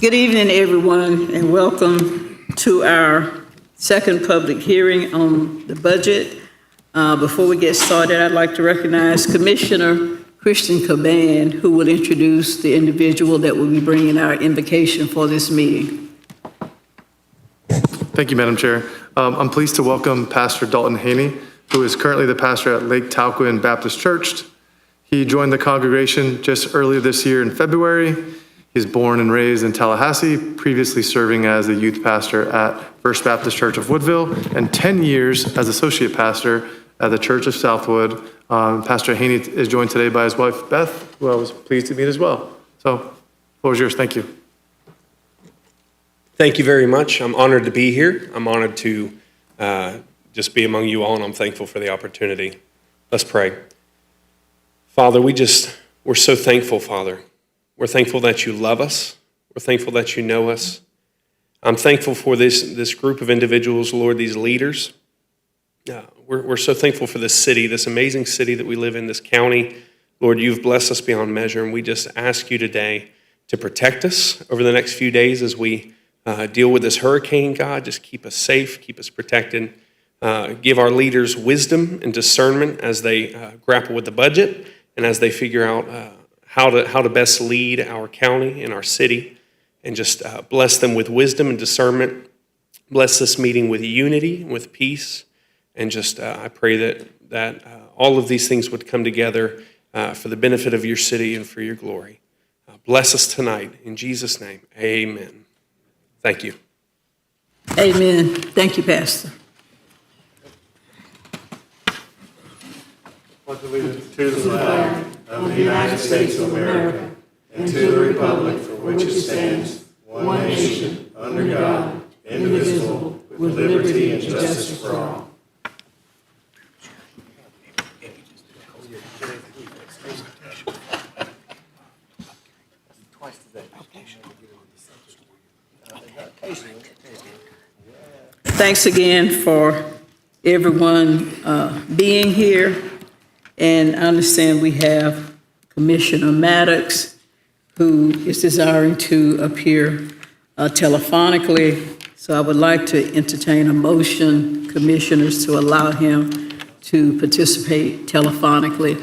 Good evening, everyone, and welcome to our second public hearing on the budget. Before we get started, I'd like to recognize Commissioner Christian Caban, who will introduce the individual that will be bringing our invocation for this meeting. Thank you, Madam Chair. I'm pleased to welcome Pastor Dalton Haney, who is currently the pastor at Lake Talquin Baptist Church. He joined the congregation just earlier this year in February. He's born and raised in Tallahassee, previously serving as the youth pastor at First Baptist Church of Woodville, and 10 years as associate pastor at the Church of Southwood. Pastor Haney is joined today by his wife, Beth, who I was pleased to meet as well. So, the floor is yours. Thank you. Thank you very much. I'm honored to be here. I'm honored to just be among you all, and I'm thankful for the opportunity. Let's pray. Father, we're so thankful, Father. We're thankful that you love us. We're thankful that you know us. I'm thankful for this group of individuals, Lord, these leaders. We're so thankful for this city, this amazing city that we live in, this county. Lord, you've blessed us beyond measure, and we just ask you today to protect us over the next few days as we deal with this hurricane, God. Just keep us safe, keep us protected. Give our leaders wisdom and discernment as they grapple with the budget and as they figure out how to best lead our county and our city, and just bless them with wisdom and discernment. Bless this meeting with unity, with peace, and just I pray that all of these things would come together for the benefit of your city and for your glory. Bless us tonight. In Jesus' name, amen. Thank you. Amen. Thank you, Pastor. Pledge allegiance to the flag of the United States of America and to the republic for which it stands, one nation, under God, indivisible, with liberty and justice for all. Thanks again for everyone being here. And I understand we have Commissioner Maddox, who is desiring to appear telephonically. So I would like to entertain a motion, commissioners, to allow him to participate telephonically.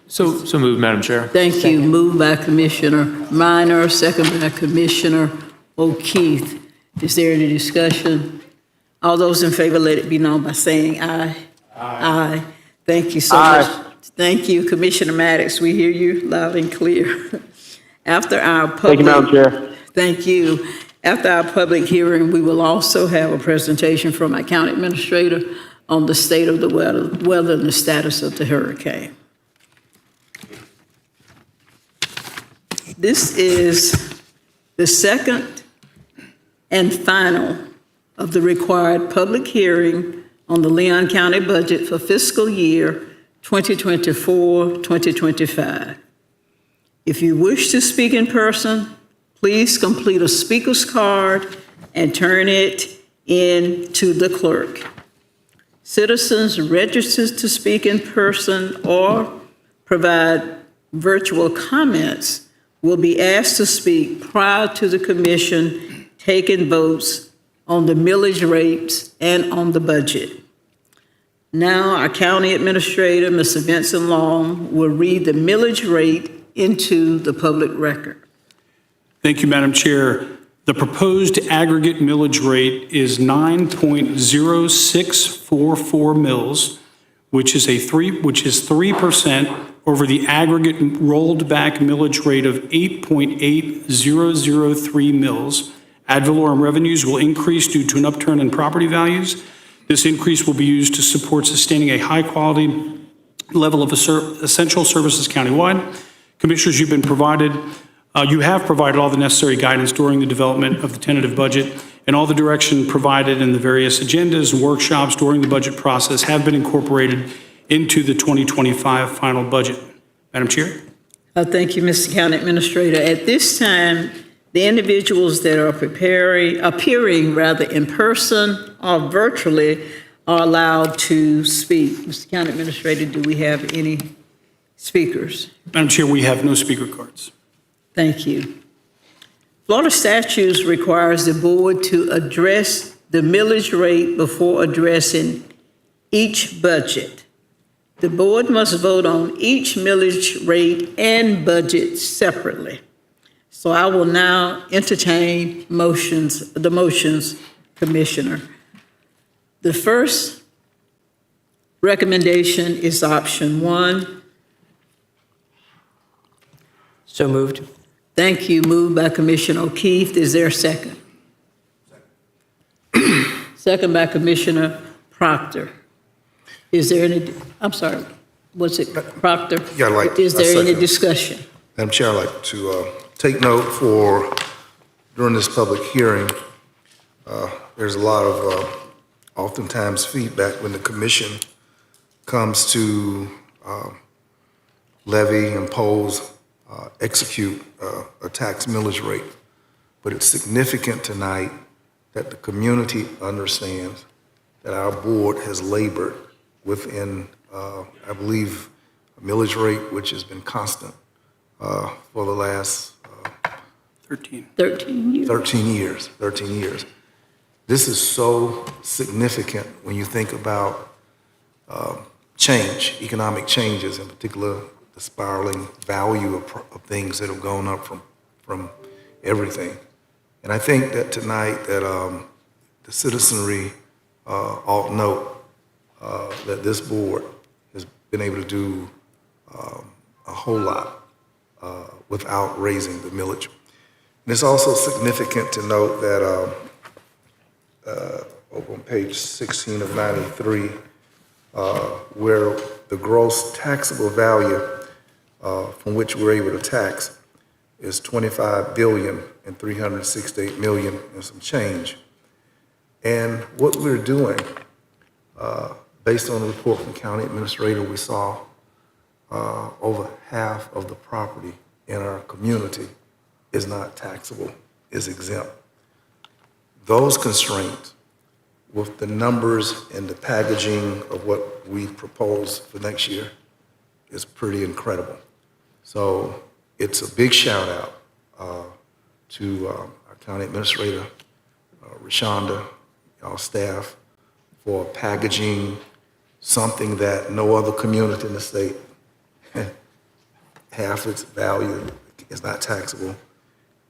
So moved, Madam Chair. Thank you. Moved by Commissioner Minor, second by Commissioner O'Keefe. Is there any discussion? All those in favor, let it be known by saying aye. Aye. Thank you so much. Thank you, Commissioner Maddox. We hear you loud and clear. After our public, thank you, Madam Chair. Thank you. After our public hearing, we will also have a presentation from our county administrator on the state of the weather and the status of the hurricane. This is the second and final of the required public hearing on the Leon County budget for fiscal year 2024-2025. If you wish to speak in person, please complete a speaker's card and turn it in to the clerk. Citizens registered to speak in person or provide virtual comments will be asked to speak prior to the commission taking votes on the millage rates and on the budget. Now, our county administrator, Mr. Vincent Long, will read the millage rate into the public record. Thank you, Madam Chair. The proposed aggregate millage rate is 9.0644 mils, which is 3% over the aggregate rolled back millage rate of 8.8003 mils. Ad valorem revenues will increase due to an upturn in property values. This increase will be used to support sustaining a high-quality level of essential services countywide. Commissioners, you have provided all the necessary guidance during the development of the tentative budget, and all the direction provided in the various agendas and workshops during the budget process have been incorporated into the 2025 final budget. Madam Chair? Thank you, Mr. County Administrator. At this time, the individuals that are appearing in person or virtually are allowed to speak. Mr. County Administrator, do we have any speakers? Madam Chair, we have no speaker cards. Thank you. Florida statutes requires the board to address the millage rate before addressing each budget. The board must vote on each millage rate and budget separately. So I will now entertain the motions, Commissioner. The first recommendation is option 1. So moved. Thank you. Moved by Commissioner O'Keefe. Is there a second? Second by Commissioner Proctor. Is there any, I'm sorry, was it Proctor? Yeah, I'd like Is a there any second. discussion? Madam Chair, I'd like to take note for, during this public hearing, there's a lot of oftentimes feedback when the commission comes to levy, impose, execute a tax millage rate. But it's significant tonight that the community understands that our board has labored within, I believe, a millage rate which has been constant for the last 13. 13 years. 13 years. This is so significant when you think about change, economic changes, in particular the spiraling value of things that have gone up from everything. And I think that tonight that the citizenry ought note that this board has been able to do a whole lot without raising the millage. And it's also significant to note that over on page 16 of 93, where the gross taxable value from which we're able to tax is $25,368 million and some change. And what we're doing, based on the report from County Administrator, we saw over half of the property in our community is not taxable, is exempt. Those constraints, with the numbers and the packaging of what we propose for next year, is pretty incredible. So it's a big shout out to our County Administrator, Rashonda, y'all staff, for packaging something that no other community in the state, half its value is not taxable.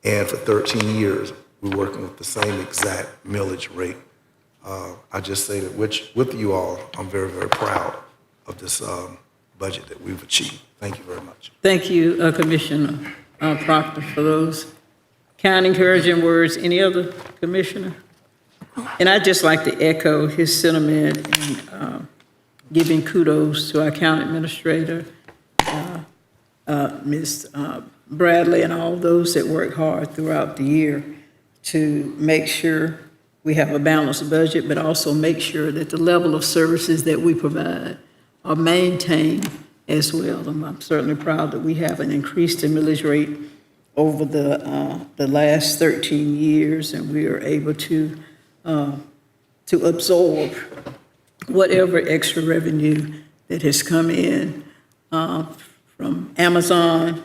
And for 13 years, we're working with the same exact millage rate. I just say that with you all, I'm very, very proud of this budget that we've achieved. Thank you very much. Thank you, Commissioner Proctor, for those kind, encouraging words. Any other commissioner? And I'd just like to echo his sentiment in giving kudos to our county administrator, Ms. Bradley, and all those that work hard throughout the year to make sure we have a balanced budget, but also make sure that the level of services that we provide are maintained as well. And I'm certainly proud that we have an increased millage rate over the last 13 years, and we are able to absorb whatever extra revenue that has come in from Amazon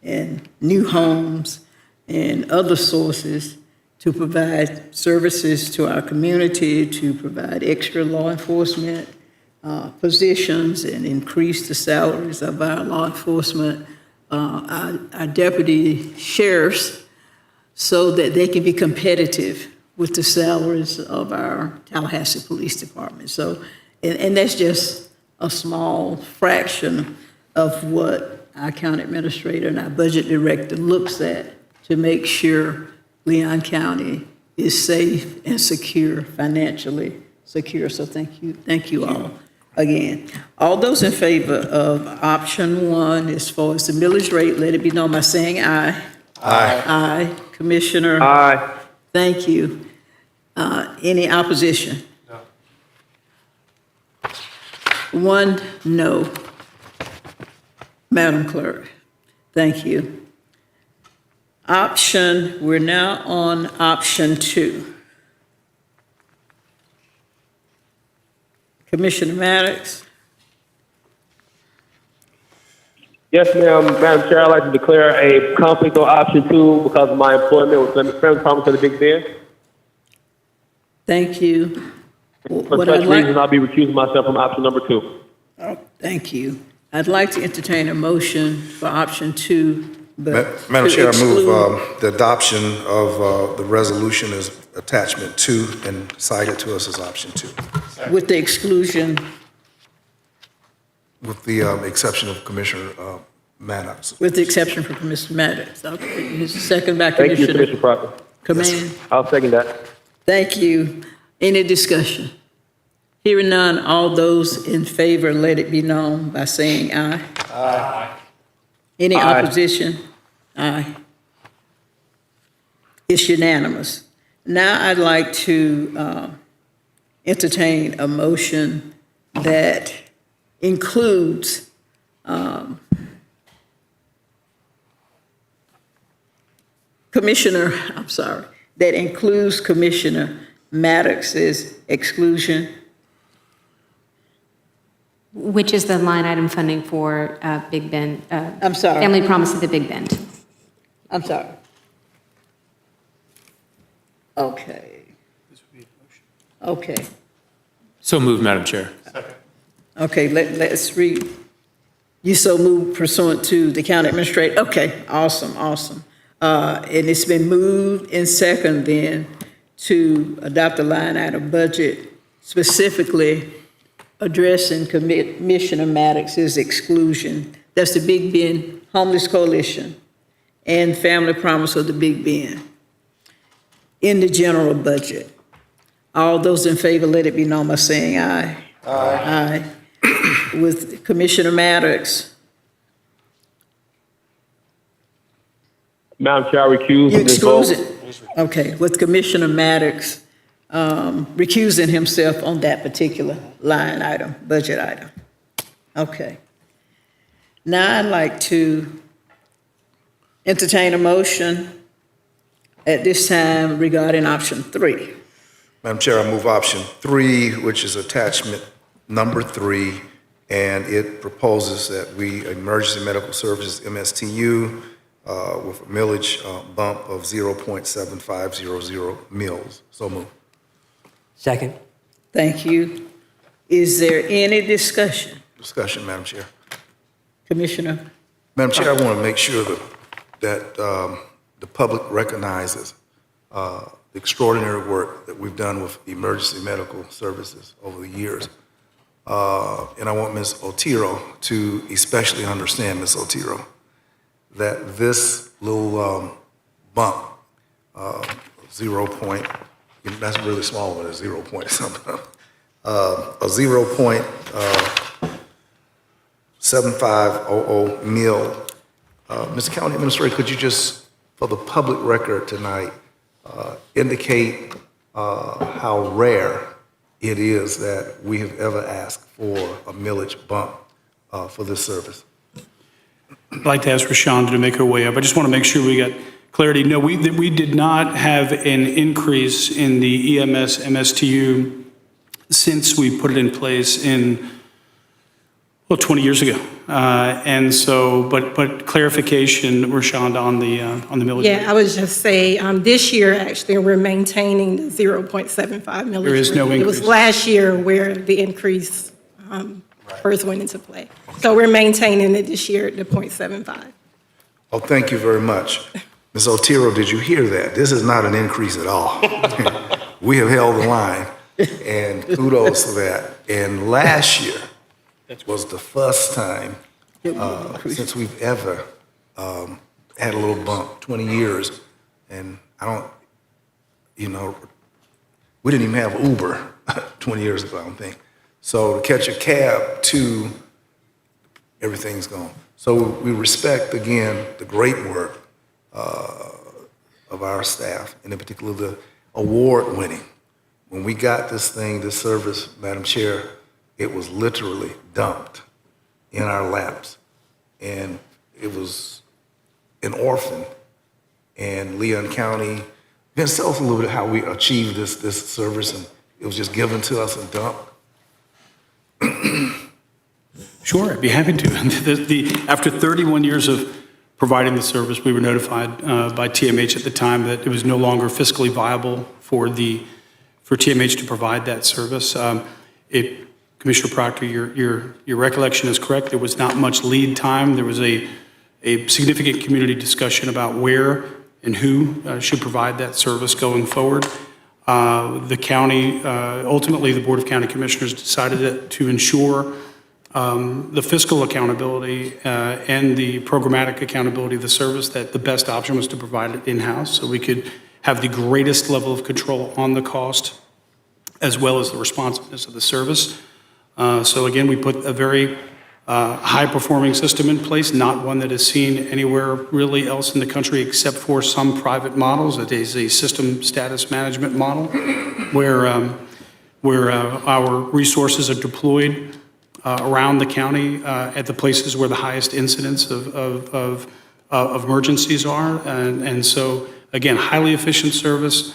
and new homes and other sources to provide services to our community, to provide extra law enforcement positions and increase the salaries of our law enforcement, our deputy sheriffs, so that they can be competitive with the salaries of our Tallahassee Police Department. So, and that's just a small fraction of what our county administrator and our budget director looks at to make sure Leon County is safe and secure, financially secure. So thank you all again. All those in favor of option 1 as far as the millage rate, let it be known by saying aye. Aye. Aye. Commissioner? Aye. Thank you. Any opposition? No. 1 no. Madam Clerk, thank you. We're now on option 2. Commissioner Maddox? Yes, ma'am. Madam Chair, I'd like to declare a conflict on option 2 because of my employment with Family Promise of the Big Bend. Thank you. For What such I'd like, reason, I'll be recusing myself from option number 2. oh, thank you. I'd like to entertain a motion for option 2, but Madam to Chair, I exclude- move the adoption of the resolution as attachment 2 and cite it to us as option 2, with the exclusion, with the exception of Commissioner Maddox. with the exception for Commissioner Maddox. Okay, here's a second by Thank you, Commissioner Commissioner Proctor. Command. I'll second that. Thank you. Any discussion? Hearing none, all those in favor, let it be known by saying aye. Aye. Any Aye. opposition? Aye. It's unanimous. Now I'd like to entertain a motion that includes that includes Commissioner Maddox's exclusion. Which is the line item funding for Big Bend, I'm sorry. Family Promise of the Big Bend. I'm sorry. Okay. Okay. So moved, Madam Chair. Okay, let's read. You so move pursuant to the county administrator. Okay, awesome, awesome. And it's been moved and second then to adopt a line item budget specifically addressing Commissioner Maddox's exclusion. That's the Big Bend Homeless Coalition and Family Promise of the Big Bend in the general budget. All those in favor, let it be known by saying aye. Aye. Aye. With Commissioner Maddox. Madam Chair, I recuse You from this vote. exclude it? Okay, with Commissioner Maddox recusing himself on that particular line item, budget item. Okay. Now I'd like to entertain a motion at this time regarding option 3. Madam Chair, I move option 3, which is attachment number 3, and it proposes that we, Emergency Medical Services, MSTU, with a millage bump of 0.7500 mils. So move. Second. Thank you. Is there any discussion? Discussion, Madam Chair. Commissioner? Madam Chair, I want to make sure that the public recognizes the extraordinary work that we've done with emergency medical services over the years. And I want Ms. Otero to especially understand, Ms. Otero, that this little bump, 0 point, that's really small, but it's 0 point something, a 0.7500 mil. Mr. County Administrator, could you just, for the public record tonight, indicate how rare it is that we have ever asked for a millage bump for this service? I'd like to ask Rashonda to make her way up. I just want to make sure we got clarity. No, we did not have an increase in the EMS MSTU since we put it in place in, 20 years ago. And so, but clarification, Rashonda, on the millage. Yeah, I would just say, this year, actually, we're maintaining the 0.75 millage. There is no It was increase. last year where the increase first went into play. So we're maintaining it this year at the 0.75. Oh, thank you very much. Ms. Otero, did you hear that? This is not an increase at all. We have held the line, and kudos to that. And last year was the first time since we've ever had a little bump, 20 years. And I don't, we didn't even have Uber 20 years ago, I don't think. So to catch a cab to, everything's gone. So we respect, again, the great work of our staff, and in particular the award-winning. When we got this service, Madam Chair, it was literally dumped in our laps. And it was an orphan. And Leon County, can tell us a little bit how we achieved this service, and it was just given to us and dumped. Sure, I'd be happy to. After 31 years of providing the service, we were notified by TMH at the time that it was no longer fiscally viable for TMH to provide that service. Commissioner Proctor, your recollection is correct. There was not much lead time. There was a significant community discussion about where and who should provide that service going forward. The county, ultimately, the Board of County Commissioners decided to ensure the fiscal accountability and the programmatic accountability of the service, that the best option was to provide it in-house so we could have the greatest level of control on the cost as well as the responsiveness of the service. So again, we put a very high-performing system in place, not one that is seen anywhere really else in the country except for some private models. It is a system status management model where our resources are deployed around the county at the places where the highest incidence of emergencies are. And so, again, highly efficient service.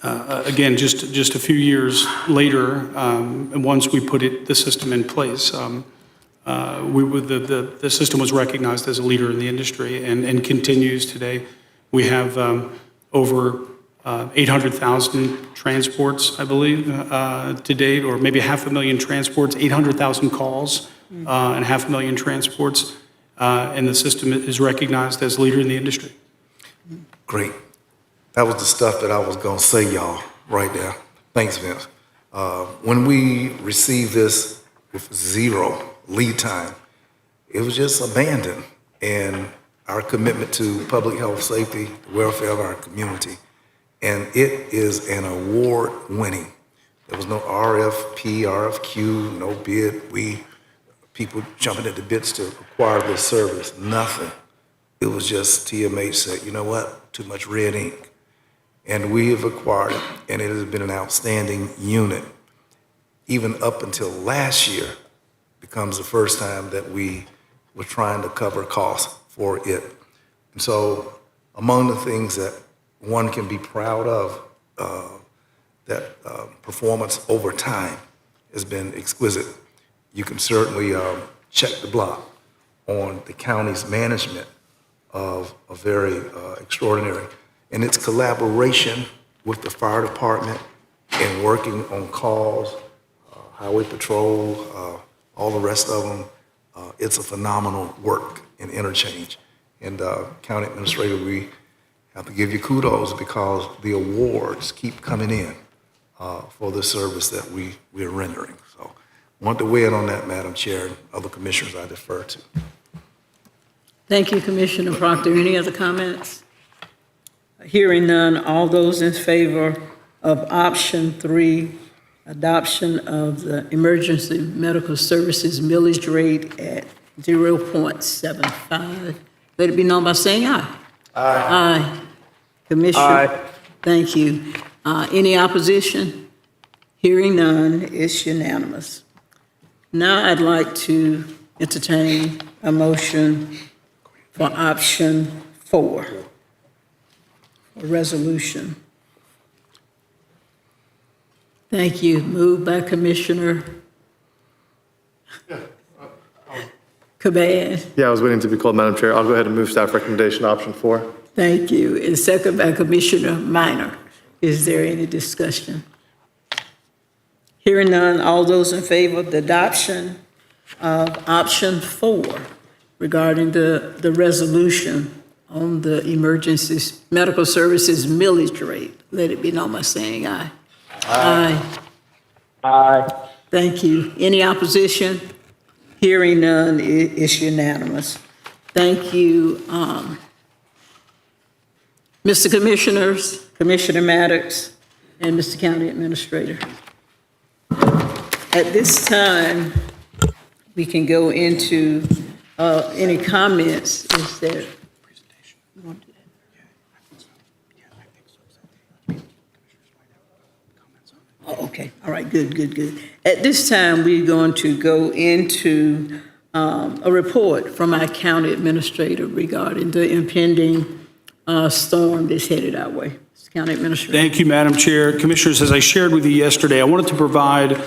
Again, just a few years later, once we put the system in place, the system was recognized as a leader in the industry and continues today. We have over 800,000 transports, I believe, to date, or maybe 500,000 transports, 800,000 calls, and 500,000 transports, and the system is recognized as leader in the industry. Great. That was the stuff that I was going to say, y'all, right there. Thanks, Vince. When we received this with 0 lead time, it was just abandoned. And our commitment to public health, safety, the welfare of our community, and it is an award-winning. There was no RFP, RFQ, no bid. People jumping at the bits to acquire this service, nothing. It was just TMH said, you know what, too much red ink. And we have acquired it, and it has been an outstanding unit. Even up until last year becomes the first time that we were trying to cover costs for it. And so among the things that one can be proud of, that performance over time has been exquisite. You can certainly check the block on the county's management of a very extraordinary, and its collaboration with the fire department and working on calls, highway patrol, all the rest of them. It's a phenomenal work and interchange. And County Administrator, we have to give you kudos because the awards keep coming in for the service that we're rendering. So I want to weigh in on that, Madam Chair, and other commissioners I defer to. Thank you, Commissioner Proctor. Any other comments? Hearing none, all those in favor of option 3, adoption of the emergency medical services millage rate at 0.75, let it be known by saying aye. Aye. Aye. Commissioner? Aye. Thank you. Any opposition? Hearing none, it's unanimous. Now I'd like to entertain a motion for option 4, a resolution. Thank you. Moved by Commissioner Cabaz. Yeah, I was waiting to be called, Madam Chair. I'll go ahead and move staff recommendation option 4. Thank you. And second by Commissioner Minor. Is there any discussion? Hearing none, all those in favor of the adoption of option 4 regarding the resolution on the emergency medical services millage rate, let it be known by saying aye. Aye. Aye. Thank you. Any opposition? Hearing none, it's unanimous. Thank you, Mr. Commissioners, Commissioner Maddox, and Mr. County Administrator. At this time, we can go into any comments. Is there? Oh, okay. All right. Good. At this time, we're going to go into a report from our county administrator regarding the impending storm that's headed our way. Mr. County Administrator. Thank you, Madam Chair. Commissioners, as I shared with you yesterday, I wanted to provide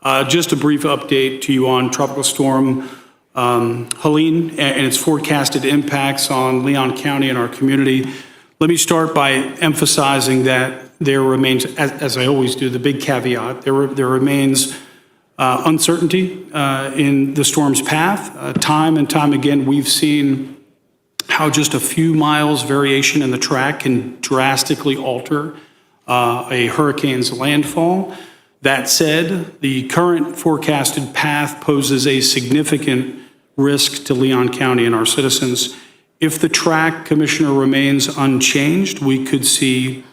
Just a brief update to you on Tropical Storm Helene and its forecasted impacts on Leon County and our community. Let me start by emphasizing that there remains, as I always do, the big caveat, there remains uncertainty in the storm's path. Time and time again, we've seen how just a few miles variation in the track can drastically alter a hurricane's landfall. That said, the current forecasted path poses a significant risk to Leon County and our citizens. If the track, Commissioner, remains unchanged, we could see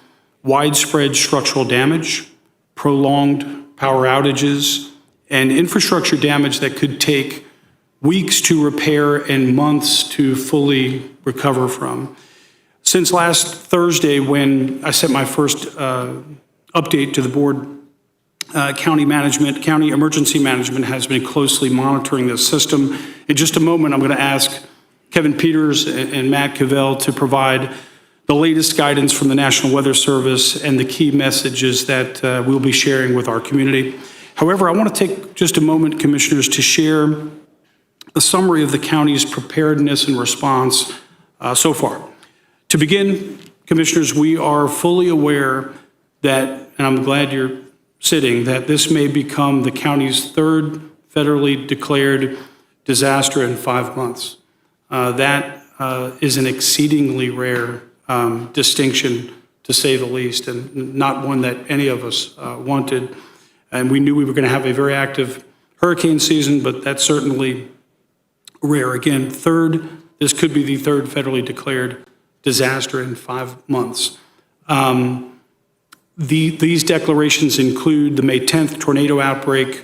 widespread structural damage, prolonged power outages, and infrastructure damage that could take weeks to repair and months to fully recover from. Since last Thursday, when I sent my first update to the board, county emergency management has been closely monitoring this system. In just a moment, I'm going to ask Kevin Peters and Matt Cavell to provide the latest guidance from the National Weather Service and the key messages that we'll be sharing with our community. However, I want to take just a moment, Commissioners, to share a summary of the county's preparedness and response so far. To begin, Commissioners, we are fully aware that, and I'm glad you're sitting, that this may become the county's third federally declared disaster in 5 months. That is an exceedingly rare distinction, to say the least, and not one that any of us wanted. And we knew we were going to have a very active hurricane season, but that's certainly rare. Again, this could be the third federally declared disaster in 5 months. These declarations include the May 10th tornado outbreak,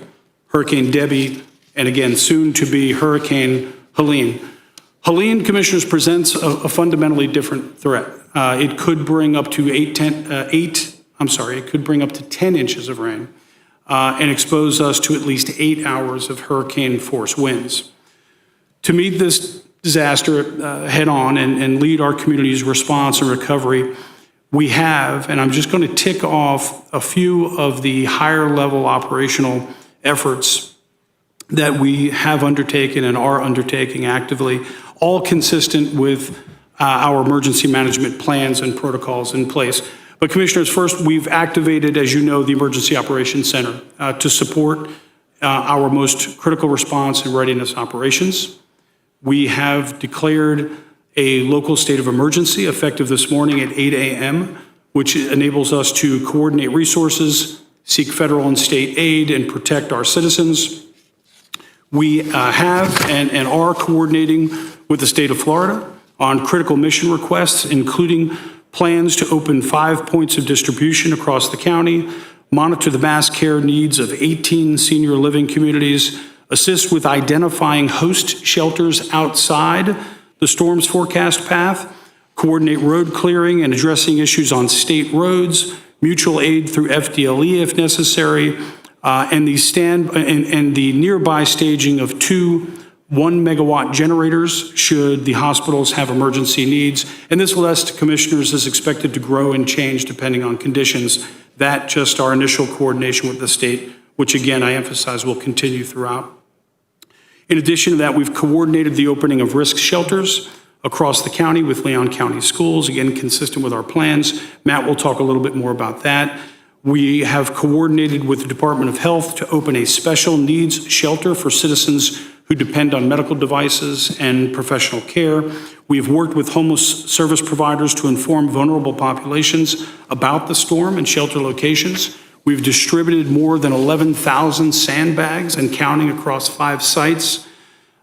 Hurricane Debbie, and again, soon to be Hurricane Helene. Helene, Commissioners, presents a fundamentally different threat. It could bring up to 10 inches of rain and expose us to at least 8 hours of hurricane force winds. To meet this disaster head on and lead our community's response and recovery, we have, and I'm just going to tick off a few of the higher level operational efforts that we have undertaken and are undertaking actively, all consistent with our emergency management plans and protocols in place. But Commissioners, first, we've activated, as you know, the Emergency Operations Center to support our most critical response and readiness operations. We have declared a local state of emergency effective this morning at 8 a.m., which enables us to coordinate resources, seek federal and state aid, and protect our citizens. We have and are coordinating with the state of Florida on critical mission requests, including plans to open 5 points of distribution across the county, monitor the mass care needs of 18 senior living communities, assist with identifying host shelters outside the storm's forecast path, coordinate road clearing and addressing issues on state roads, mutual aid through FDLE if necessary, and the nearby staging of 2 1-megawatt generators should the hospitals have emergency needs. And this list, Commissioners, is expected to grow and change depending on conditions. That just our initial coordination with the state, which again, I emphasize will continue throughout. In addition to that, we've coordinated the opening of risk shelters across the county with Leon County Schools, again, consistent with our plans. Matt will talk a little bit more about that. We have coordinated with the Department of Health to open a special needs shelter for citizens who depend on medical devices and professional care. We have worked with homeless service providers to inform vulnerable populations about the storm and shelter locations. We've distributed more than 11,000 sandbags and counting across 5 sites.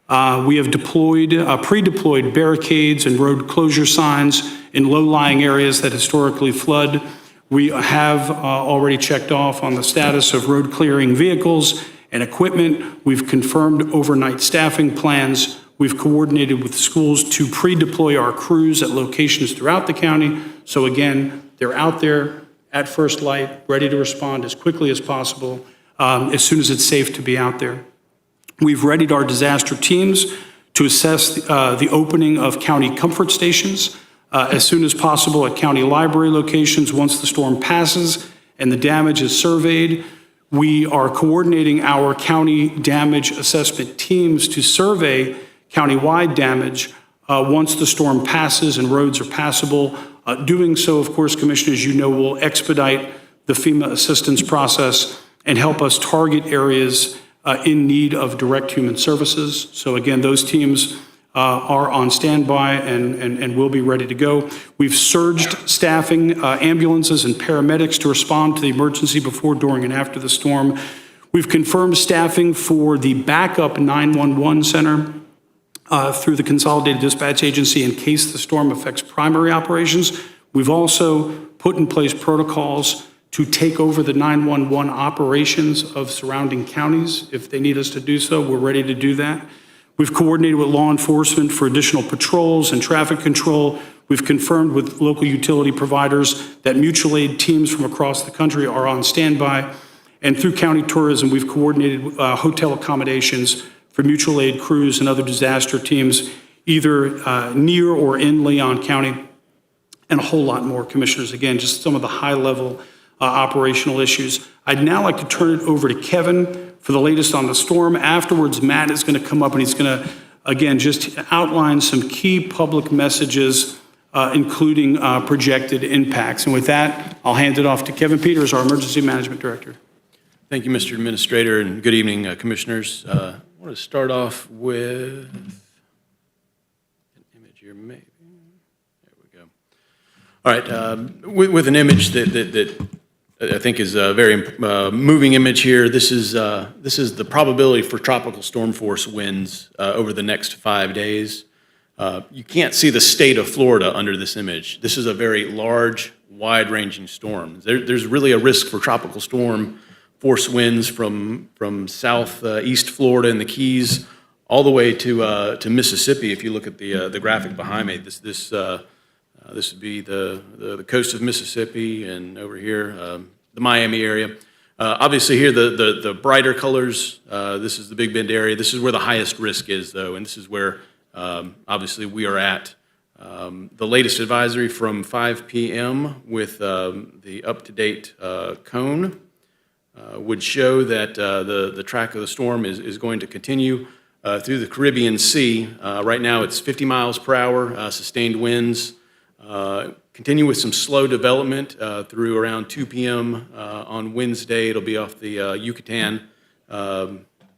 We have pre-deployed barricades and road closure signs in low-lying areas that historically flood. We have already checked off on the status of road clearing vehicles and equipment. We've confirmed overnight staffing plans. We've coordinated with schools to pre-deploy our crews at locations throughout the county. So again, they're out there at first light, ready to respond as quickly as possible, as soon as it's safe to be out there. We've readied our disaster teams to assess the opening of county comfort stations as soon as possible at county library locations once the storm passes and the damage is surveyed. We are coordinating our county damage assessment teams to survey countywide damage once the storm passes and roads are passable. Doing so, of course, Commissioners, you know, will expedite the FEMA assistance process and help us target areas in need of direct human services. So again, those teams are on standby and will be ready to go. We've surged staffing, ambulances and paramedics to respond to the emergency before, during, and after the storm. We've confirmed staffing for the backup 911 center through the Consolidated Dispatch Agency in case the storm affects primary operations. We've also put in place protocols to take over the 911 operations of surrounding counties. If they need us to do so, we're ready to do that. We've coordinated with law enforcement for additional patrols and traffic control. We've confirmed with local utility providers that mutual aid teams from across the country are on standby. And through county tourism, we've coordinated hotel accommodations for mutual aid crews and other disaster teams, either near or in Leon County, and a whole lot more, Commissioners. Again, just some of the high-level operational issues. I'd now like to turn it over to Kevin for the latest on the storm. Afterwards, Matt is going to come up and he's going to, again, just outline some key public messages, including projected impacts. And with that, I'll hand it off to Kevin Peters, our Emergency Management Director. Thank you, Mr. Administrator, and good evening, Commissioners. I want to start off with an image here, maybe. There we go. All right, with an image that I think is a very moving image here. This is the probability for tropical storm force winds over the next 5 days. You can't see the state of Florida under this image. This is a very large, wide-ranging storm. There's really a risk for tropical storm force winds from southeast Florida and the Keys all the way to Mississippi. If you look at the graphic behind me, this would be the coast of Mississippi, and over here, the Miami area. Obviously here, the brighter colors, this is the Big Bend area. This is where the highest risk is, though, and this is where, obviously, we are at. The latest advisory from 5 p.m. with the up-to-date cone would show that the track of the storm is going to continue through the Caribbean Sea. Right now, it's 50 miles per hour, sustained winds. Continue with some slow development through around 2 p.m. On Wednesday. It'll be off the Yucatan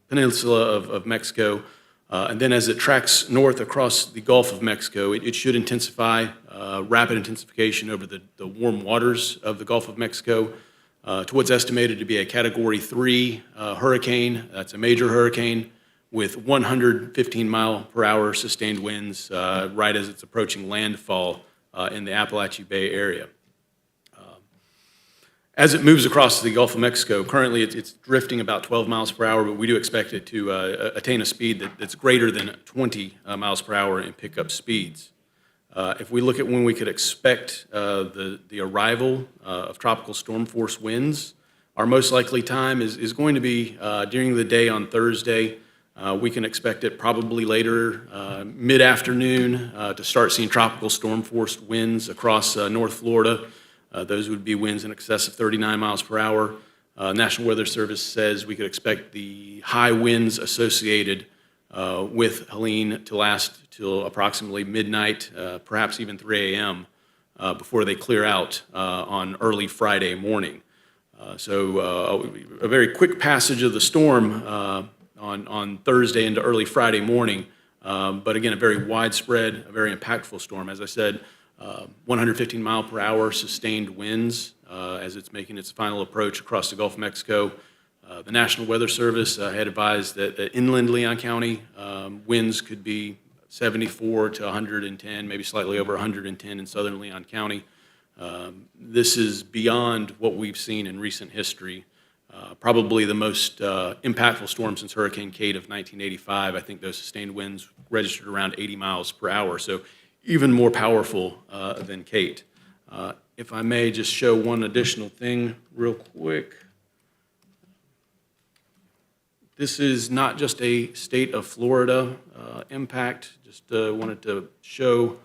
Peninsula of Mexico. And then as it tracks north across the Gulf of Mexico, it should intensify, rapid intensification over the warm waters of the Gulf of Mexico to what's estimated to be a Category 3 hurricane. That's a major hurricane with 115 mile per hour sustained winds right as it's approaching landfall in the Appalachia Bay area. As it moves across the Gulf of Mexico, currently it's drifting about 12 miles per hour, but we do expect it to attain a speed that's greater than 20 miles per hour in pickup speeds. If we look at when we could expect the arrival of tropical storm force winds, our most likely time is going to be during the day on Thursday. We can expect it probably later, mid-afternoon, to start seeing tropical storm force winds across North Florida. Those would be winds in excess of 39 miles per hour. National Weather Service says we could expect the high winds associated with Helene to last till approximately midnight, perhaps even 3 a.m. Before they clear out on early Friday morning. So a very quick passage of the storm on Thursday into early Friday morning, but again, a very widespread, a very impactful storm. As I said, 115 mile per hour sustained winds as it's making its final approach across the Gulf of Mexico. The National Weather Service had advised that inland Leon County winds could be 74 to 110, maybe slightly over 110 in southern Leon County. This is beyond what we've seen in recent history. Probably the most impactful storm since Hurricane Kate of 1985. I think those sustained winds registered around 80 miles per hour, so even more powerful than Kate. If I may just show one additional thing real quick. This is not just a state of Florida impact, just wanted to show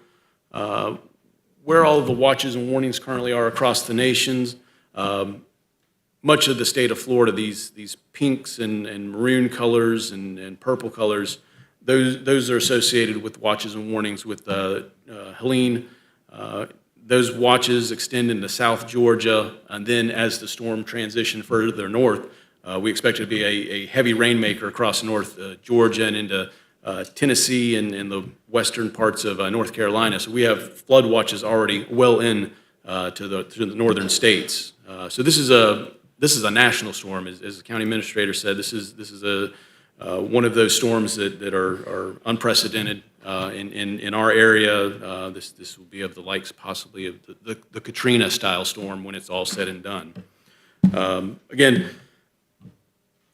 where all of the watches and warnings currently are across the nations. much of the state of Florida, these pinks and maroon colors and purple colors, those are associated with watches and warnings with Helene. Those watches extend into South Georgia, and then as the storm transitioned further north, we expect it to be a heavy rainmaker across North Georgia and into Tennessee and the western parts of North Carolina. So we have flood watches already well in to the northern states. So this is a national storm, as the county administrator said. This is one of those storms that are unprecedented in our area. This will be of the likes possibly of the Katrina-style storm when it's all said and done. Again,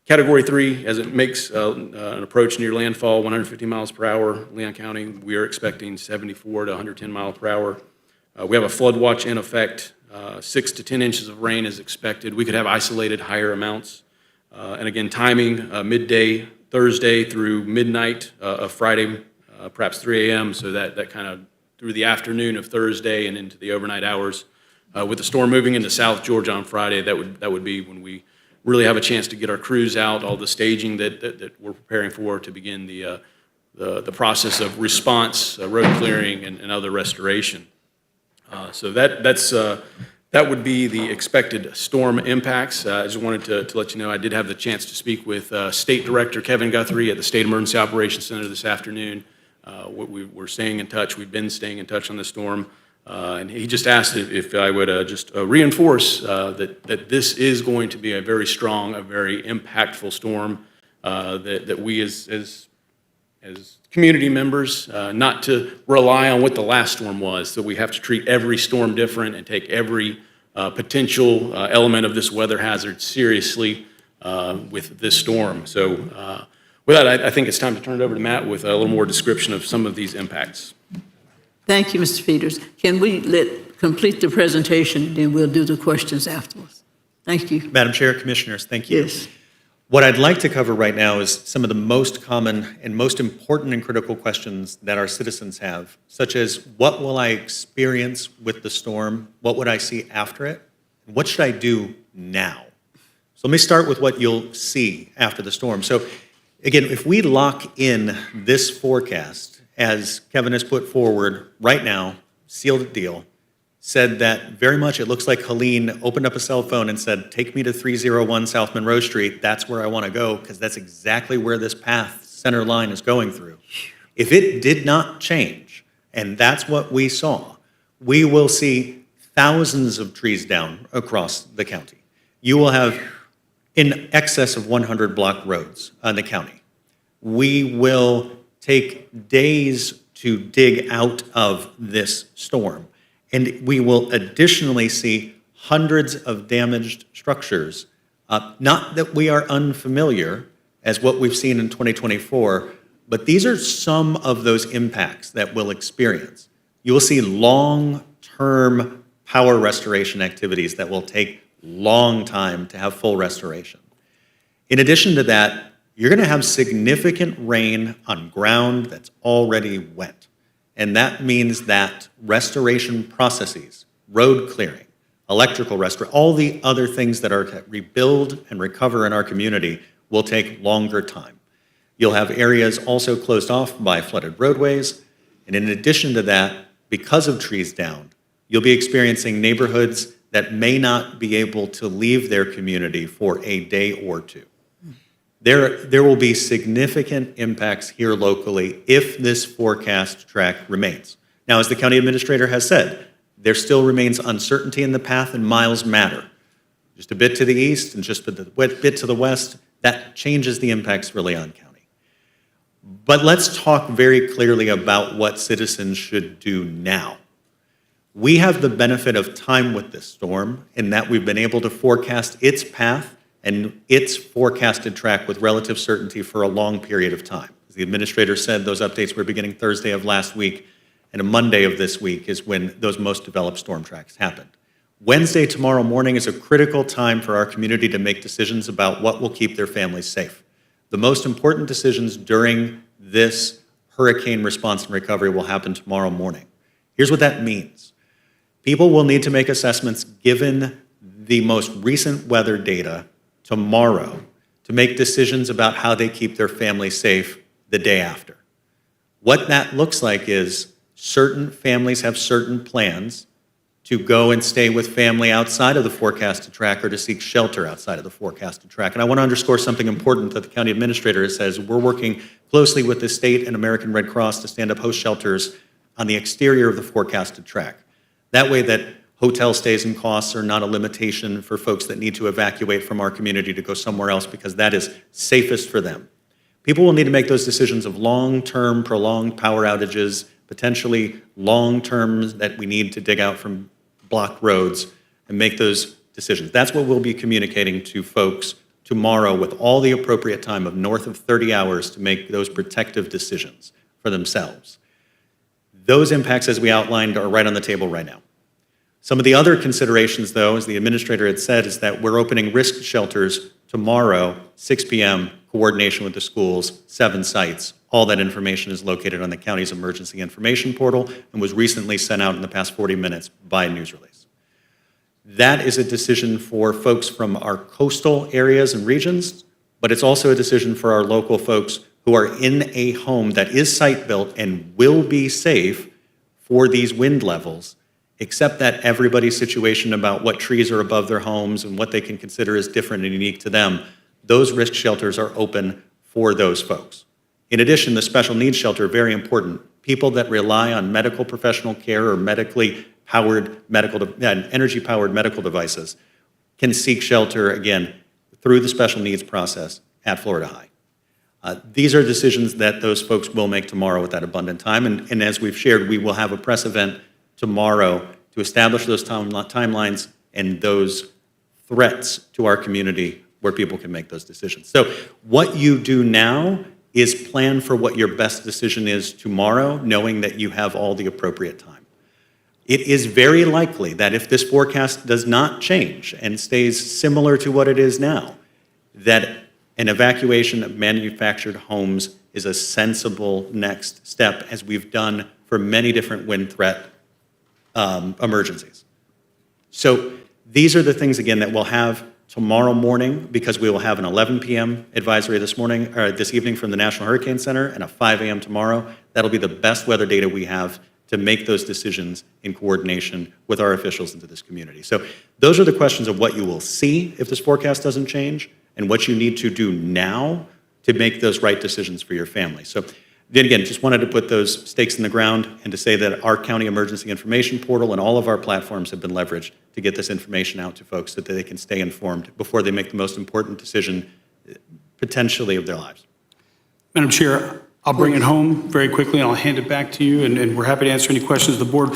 Category 3, as it makes an approach near landfall, 150 miles per hour, Leon County, we are expecting 74 to 110 miles per hour. We have a flood watch in effect. 6 to 10 inches of rain is expected. We could have isolated higher amounts. And again, timing, midday Thursday through midnight of Friday, perhaps 3 a.m., so that kind of through the afternoon of Thursday and into the overnight hours. With the storm moving into South Georgia on Friday, that would be when we really have a chance to get our crews out, all the staging that we're preparing for to begin the process of response, road clearing, and other restoration. So that would be the expected storm impacts. I just wanted to let you know I did have the chance to speak with State Director Kevin Guthrie at the State Emergency Operations Center this afternoon. We're staying in touch. We've been staying in touch on the storm. And he just asked if I would just reinforce that this is going to be a very strong, a very impactful storm, that we as community members, not to rely on what the last storm was, that we have to treat every storm different and take every potential element of this weather hazard seriously with this storm. So with that, I think it's time to turn it over to Matt with a little more description of some of these impacts. Thank you, Mr. Peters. Can we complete the presentation, then we'll do the questions afterwards? Thank you. Madam Chair, Commissioners, thank you. Yes. What I'd like to cover right now is some of the most common and most important and critical questions that our citizens have, such as what will I experience with the storm? What would I see after it? And what should I do now? So let me start with what you'll see after the storm. So again, if we lock in this forecast, as Kevin has put forward right now, sealed deal, said that very much it looks like Helene opened up a cell phone and said, take me to 301 South Monroe Street. That's where I want to go, because that's exactly where this path center line is going through. If it did not change, and that's what we saw, we will see thousands of trees down across the county. You will have in excess of 100 block roads in the county. We will take days to dig out of this storm. And we will additionally see hundreds of damaged structures. Not that we are unfamiliar as what we've seen in 2024, but these are some of those impacts that we'll experience. You will see long-term power restoration activities that will take long time to have full restoration. In addition to that, you're going to have significant rain on ground that's already wet. And that means that restoration processes, road clearing, electrical restoration, all the other things that are to rebuild and recover in our community will take longer time. You'll have areas also closed off by flooded roadways. And in addition to that, because of trees down, you'll be experiencing neighborhoods that may not be able to leave their community for a day or two. There will be significant impacts here locally if this forecast track remains. Now, as the county administrator has said, there still remains uncertainty in the path and miles matter. Just a bit to the east and just a bit to the west, that changes the impacts for Leon County. But let's talk very clearly about what citizens should do now. We have the benefit of time with this storm in that we've been able to forecast its path and its forecasted track with relative certainty for a long period of time. As the administrator said, those updates were beginning Thursday of last week, and a Monday of this week is when those most developed storm tracks happened. Wednesday, tomorrow morning, is a critical time for our community to make decisions about what will keep their families safe. The most important decisions during this hurricane response and recovery will happen tomorrow morning. Here's what that means. People will need to make assessments given the most recent weather data tomorrow to make decisions about how they keep their family safe the day after. What that looks like is certain families have certain plans to go and stay with family outside of the forecasted track or to seek shelter outside of the forecasted track. And I want to underscore something important that the county administrator says. We're working closely with the state and American Red Cross to stand up host shelters on the exterior of the forecasted track. That way that hotel stays and costs are not a limitation for folks that need to evacuate from our community to go somewhere else, because that is safest for them. People will need to make those decisions of long-term prolonged power outages, potentially long-term that we need to dig out from blocked roads and make those decisions. That's what we'll be communicating to folks tomorrow with all the appropriate time of north of 30 hours to make those protective decisions for themselves. Those impacts, as we outlined, are right on the table right now. Some of the other considerations, though, as the administrator had said, is that we're opening risk shelters tomorrow, 6 p.m., coordination with the schools, 7 sites. All that information is located on the county's emergency information portal and was recently sent out in the past 40 minutes by news release. That is a decision for folks from our coastal areas and regions, but it's also a decision for our local folks who are in a home that is site-built and will be safe for these wind levels, except that everybody's situation about what trees are above their homes and what they can consider as different and unique to them, those risk shelters are open for those folks. In addition, the special needs shelter, very important. People that rely on medical professional care or medically powered energy-powered medical devices can seek shelter, again, through the special needs process at Florida High. These are decisions that those folks will make tomorrow with that abundant time. And as we've shared, we will have a press event tomorrow to establish those timelines and those threats to our community where people can make those decisions. So what you do now is plan for what your best decision is tomorrow, knowing that you have all the appropriate time. It is very likely that if this forecast does not change and stays similar to what it is now, that an evacuation of manufactured homes is a sensible next step, as we've done for many different wind threat emergencies. So these are the things, again, that we'll have tomorrow morning, because we will have an 11 p.m. advisory this evening from the National Hurricane Center and a 5 a.m. tomorrow. That'll be the best weather data we have to make those decisions in coordination with our officials into this community. So those are the questions of what you will see if this forecast doesn't change and what you need to do now to make those right decisions for your family. So then again, just wanted to put those stakes in the ground and to say that our county emergency information portal and all of our platforms have been leveraged to get this information out to folks so that they can stay informed before they make the most important decision potentially of their lives. Madam Chair, I'll bring it home very quickly and I'll hand it back to you, and we're happy to answer any questions of the board.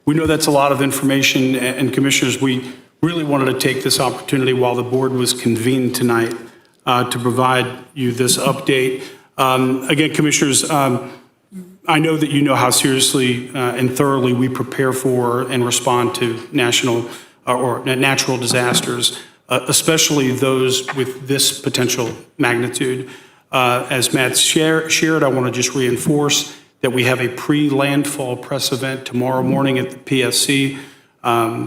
We know that's a lot of information, and commissioners, we really wanted to take this opportunity while the board was convened tonight to provide you this update. Again, commissioners, I know that you know how seriously and thoroughly we prepare for and respond to national or natural disasters, especially those with this potential magnitude. As Matt shared, I want to just reinforce that we have a pre-landfall press event tomorrow morning at the PSC.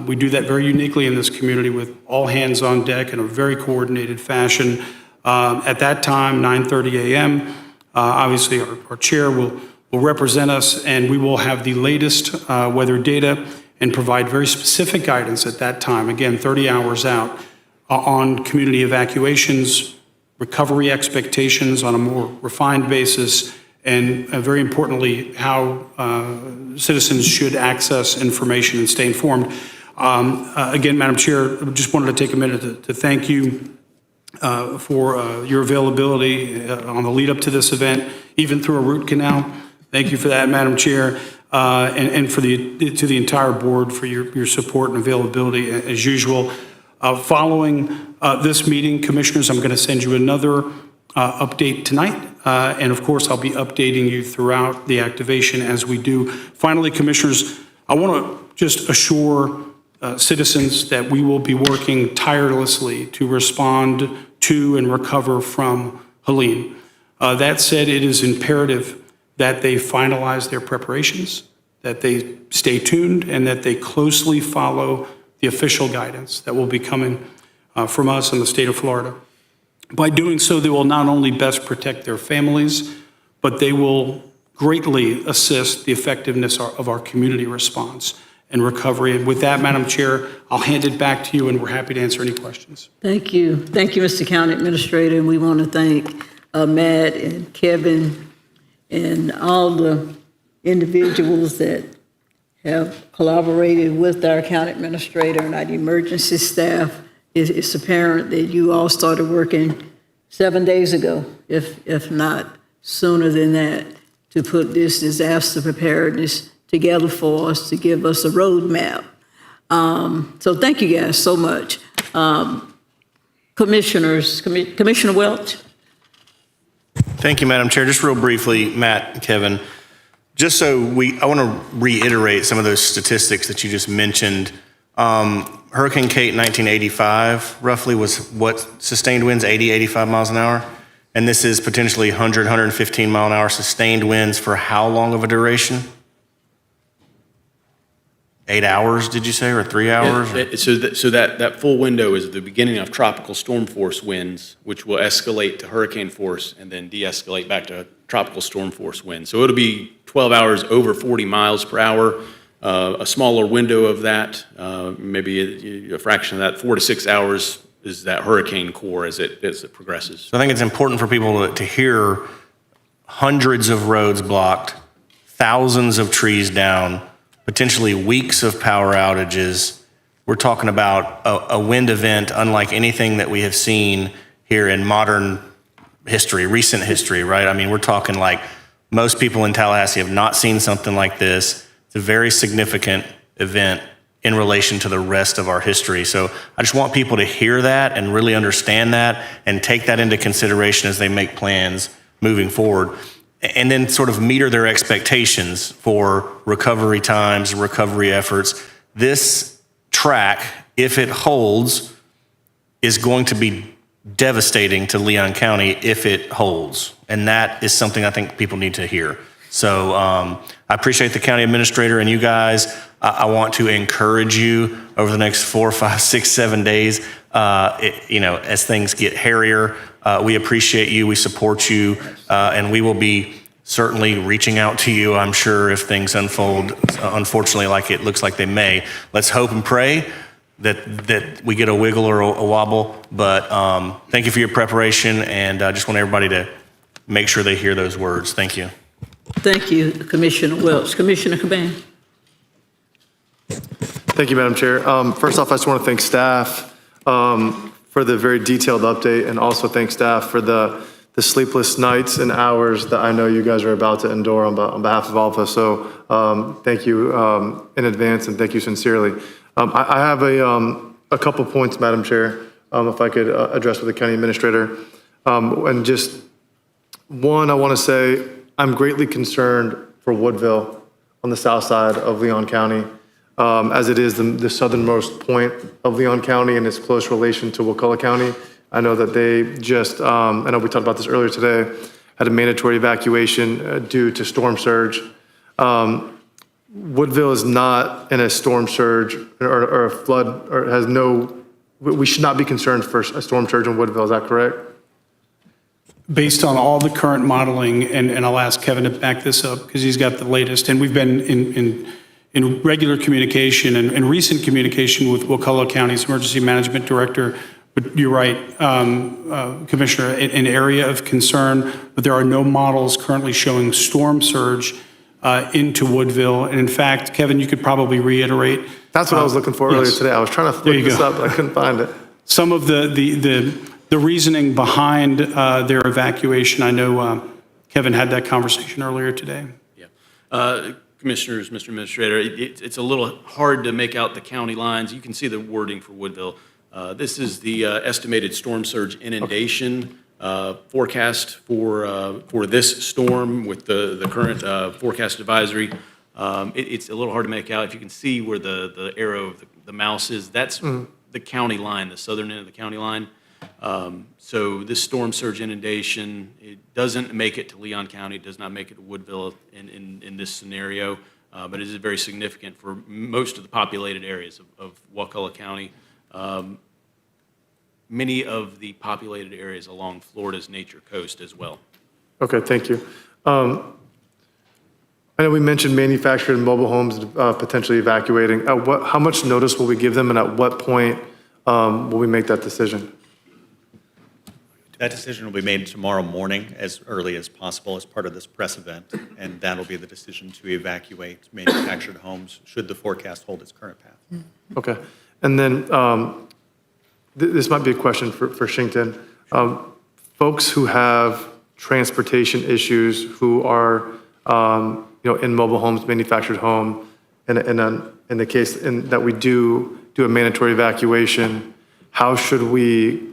We do that very uniquely in this community with all hands on deck in a very coordinated fashion. At that time, 9:30 a.m., obviously our chair will represent us, and we will have the latest weather data and provide very specific guidance at that time, again, 30 hours out, on community evacuations, recovery expectations on a more refined basis, and very importantly, how citizens should access information and stay informed. Again, Madam Chair, I just wanted to take a minute to thank you for your availability on the lead up to this event, even through a root canal. Thank you for that, Madam Chair, and to the entire board for your support and availability as usual. Following this meeting, commissioners, I'm going to send you another update tonight, and of course I'll be updating you throughout the activation as we do. Finally, commissioners, I want to just assure citizens that we will be working tirelessly to respond to and recover from Helene. That said, it is imperative that they finalize their preparations, that they stay tuned, and that they closely follow the official guidance that will be coming from us in the state of Florida. By doing so, they will not only best protect their families, but they will greatly assist the effectiveness of our community response and recovery. And with that, Madam Chair, I'll hand it back to you, and we're happy to answer any questions. Thank you. Thank you, Mr. County Administrator. And we want to thank Matt and Kevin and all the individuals that have collaborated with our county administrator and our emergency staff. It's apparent that you all started working 7 days ago, if not sooner than that, to put this disaster preparedness together for us, to give us a roadmap. So thank you guys so much. Commissioners, Commissioner Welch. Thank you, Madam Chair. Just real briefly, Matt, Kevin, just so I want to reiterate some of those statistics that you just mentioned. Hurricane Kate in 1985 roughly was what sustained winds, 80, 85 miles an hour? And this is potentially 100, 115 mile an hour sustained winds for how long of a duration? 8 hours, did you say, or 3 hours? So that full window is the beginning of tropical storm force winds, which will escalate to hurricane force and then de-escalate back to tropical storm force winds. So it'll be 12 hours over 40 miles per hour. A smaller window of that, maybe a fraction of that, 4 to 6 hours is that hurricane core as it progresses. So I think it's important for people to hear hundreds of roads blocked, thousands of trees down, potentially weeks of power outages. We're talking about a wind event unlike anything that we have seen here in modern history, recent history, right? I mean, we're talking like most people in Tallahassee have not seen something like this. It's a very significant event in relation to the rest of our history. So I just want people to hear that and really understand that and take that into consideration as they make plans moving forward. And then sort of meter their expectations for recovery times, recovery efforts. This track, if it holds, is going to be devastating to Leon County if it holds. And that is something I think people need to hear. So I appreciate the county administrator and you guys. I want to encourage you over the next 4, 5, 6, 7 days, as things get hairier. We appreciate you, we support you, and we will be certainly reaching out to you, I'm sure, if things unfold, unfortunately, like it looks like they may. Let's hope and pray that we get a wiggle or a wobble. But thank you for your preparation, and I just want everybody to make sure they hear those words. Thank you. Thank you, Commissioner Welch. Commissioner Caban. Thank you, Madam Chair. First off, I just want to thank staff for the very detailed update, and also thank staff for the sleepless nights and hours that I know you guys are about to endure on behalf of all of us. So thank you in advance, and thank you sincerely. I have a couple points, Madam Chair, if I could address with the county administrator. And just one, I want to say I'm greatly concerned for Woodville on the south side of Leon County, as it is the southernmost point of Leon County and its close relation to Wakulla County. I know that they just, I know we talked about this earlier today, had a mandatory evacuation due to storm surge. Woodville is not in a storm surge or a flood, or has no, we should not be concerned for a storm surge in Woodville, is that correct? Based on all the current modeling, and I'll ask Kevin to back this up because he's got the latest, and we've been in regular communication and recent communication with Wakulla County's Emergency Management Director. But you're right, Commissioner, an area of concern, but there are no models currently showing storm surge into Woodville. And in fact, Kevin, you could probably reiterate. That's what I was looking for earlier today. I was trying to look this up, but I couldn't find it. Some of the reasoning behind their evacuation. I know Kevin had that conversation earlier today. Yeah. Commissioners, Mr. Administrator, it's a little hard to make out the county lines. You can see the wording for Woodville. This is the estimated storm surge inundation forecast for this storm with the current forecast advisory. It's a little hard to make out. If you can see where the arrow of the mouse is, that's the county line, the southern end of the county line. So this storm surge inundation, it doesn't make it to Leon County, it does not make it to Woodville in this scenario. but it is very significant for most of the populated areas of Wakulla County. Many of the populated areas along Florida's nature coast as well. Okay, thank you. I know we mentioned manufactured and mobile homes potentially evacuating. How much notice will we give them, and at what point will we make that decision? That decision will be made tomorrow morning as early as possible as part of this press event, and that'll be the decision to evacuate manufactured homes should the forecast hold its current path. Okay. And then this might be a question for Shington. Folks who have transportation issues, who are in mobile homes, manufactured home, in the case that we do a mandatory evacuation, how should we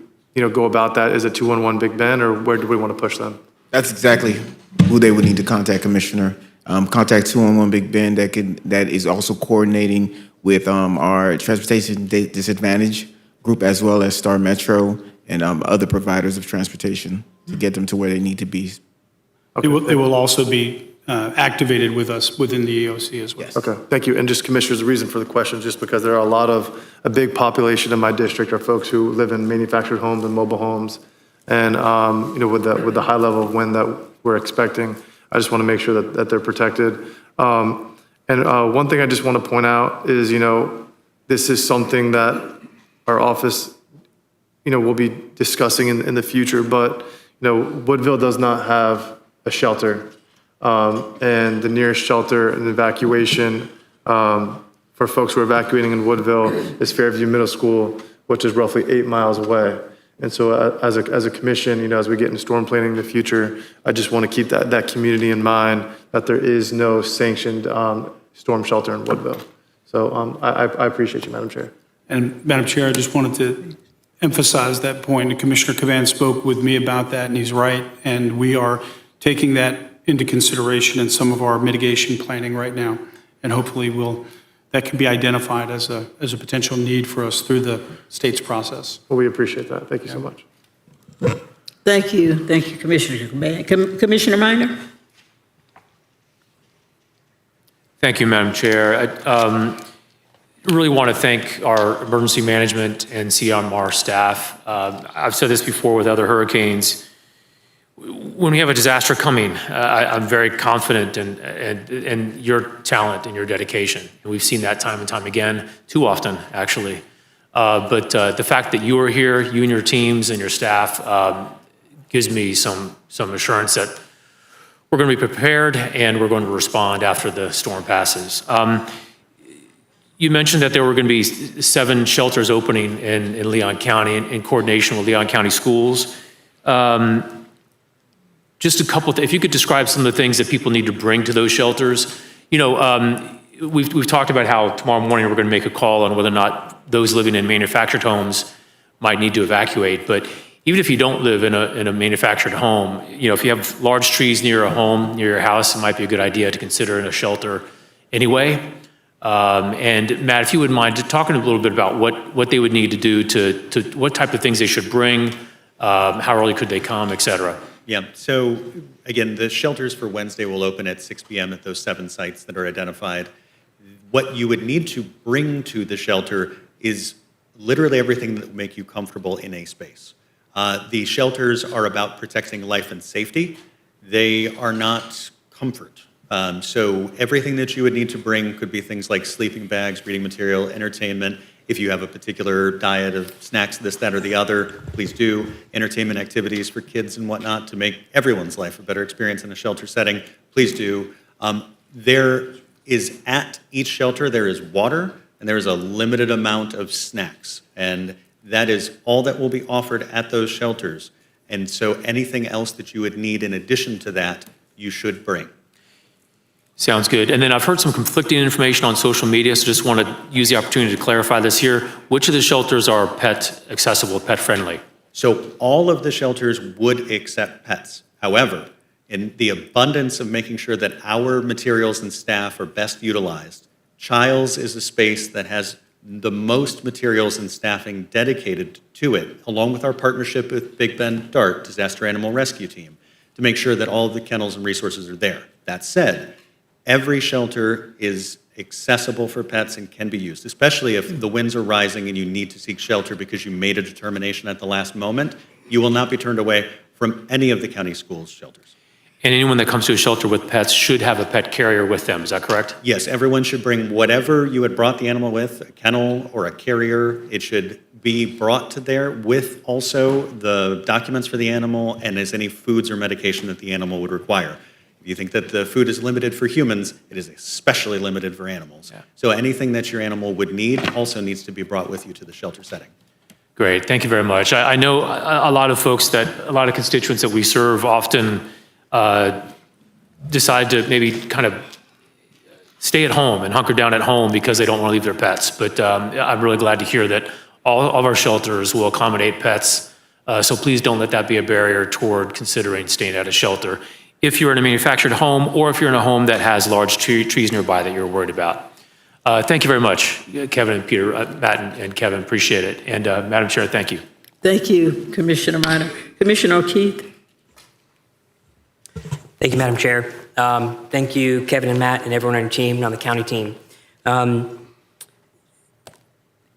go about that? Is it 211 Big Ben, or where do we want to push them? That's exactly who they would need to contact, Commissioner. Contact 211 Big Ben that is also coordinating with our transportation disadvantage group, as well as Star Metro and other providers of transportation to get them to where they need to be. They will also be activated with us within the EOC as well. Yes. Okay, thank you. And just, Commissioners, the reason for the question is just because there are a big population in my district are folks who live in manufactured homes and mobile homes. And, with the high level of wind that we're expecting, I just want to make sure that they're protected. And one thing I just want to point out is, this is something that our office, will be discussing in the future, but, Woodville does not have a shelter. And the nearest shelter and evacuation for folks who are evacuating in Woodville is Fairview Middle School, which is roughly 8 miles away. And so as a commission, as we get into storm planning in the future, I just want to keep that community in mind, that there is no sanctioned storm shelter in Woodville. So I appreciate you, Madam Chair. And Madam Chair, I just wanted to emphasize that point. And Commissioner Cavan spoke with me about that, and he's right. And we are taking that into consideration in some of our mitigation planning right now. And hopefully that can be identified as a potential need for us through the state's process. Well, we appreciate that. Thank you so much. Thank you. Thank you, Commissioner. Commissioner Minor? Thank you, Madam Chair. I really want to thank our emergency management and CMR staff. I've said this before with other hurricanes. When we have a disaster coming, I'm very confident in your talent and your dedication. And we've seen that time and time again, too often, actually. But the fact that you are here, you and your teams and your staff, gives me some assurance that we're going to be prepared and we're going to respond after the storm passes. You mentioned that there were going to be 7 shelters opening in Leon County in coordination with Leon County Schools. Just a couple if you could describe some of the things that people need to bring to those shelters. We've talked about how tomorrow morning we're going to make a call on whether or not those living in manufactured homes might need to evacuate. But even if you don't live in a manufactured home, if you have large trees near a home, near your house, it might be a good idea to consider in a shelter anyway. And Matt, if you wouldn't mind talking a little bit about what they would need to do to what type of things they should bring, how early could they come, et cetera. Yeah, so again, the shelters for Wednesday will open at 6 p.m. at those 7 sites that are identified. What you would need to bring to the shelter is literally everything that will make you comfortable in a space. The shelters are about protecting life and safety. They are not comfort. So everything that you would need to bring could be things like sleeping bags, reading material, entertainment. If you have a particular diet of snacks, this, that, or the other, please do. Entertainment activities for kids and whatnot to make everyone's life a better experience in a shelter setting, please do. There is at each shelter, there is water, and there is a limited amount of snacks. And that is all that will be offered at those shelters. And so anything else that you would need in addition to that, you should bring. Sounds good. And then I've heard some conflicting information on social media, so just want to use the opportunity to clarify this here. Which of the shelters are pet accessible, pet friendly? So all of the shelters would accept pets. However, in the abundance of making sure that our materials and staff are best utilized, Childs is a space that has the most materials and staffing dedicated to it, along with our partnership with Big Bend DART, Disaster Animal Rescue Team, to make sure that all of the kennels and resources are there. That said, Every shelter is accessible for pets and can be used, especially if the winds are rising and you need to seek shelter because you made a determination at the last moment. You will not be turned away from any of the county schools' shelters. And anyone that comes to a shelter with pets should have a pet carrier with them, is that correct? Yes, everyone should bring whatever you had brought the animal with, a kennel or a carrier. It should be brought to there with also the documents for the animal and as any foods or medication that the animal would require. If you think that the food is limited for humans, it is especially limited for animals. Yeah. So anything that your animal would need also needs to be brought with you to the shelter setting. Great, thank you very much. I know a lot of folks a lot of constituents that we serve often decide to maybe kind of stay at home and hunker down at home because they don't want to leave their pets. But I'm really glad to hear that all of our shelters will accommodate pets. So please don't let that be a barrier toward considering staying at a shelter. If you're in a manufactured home or if you're in a home that has large trees nearby that you're worried about. Thank you very much, Kevin and Peter, Matt and Kevin, appreciate it. And Madam Chair, thank you. Thank you, Commissioner Minor. Commissioner O'Keefe? Thank you, Madam Chair. Thank you, Kevin and Matt and everyone on your team and on the county team. Can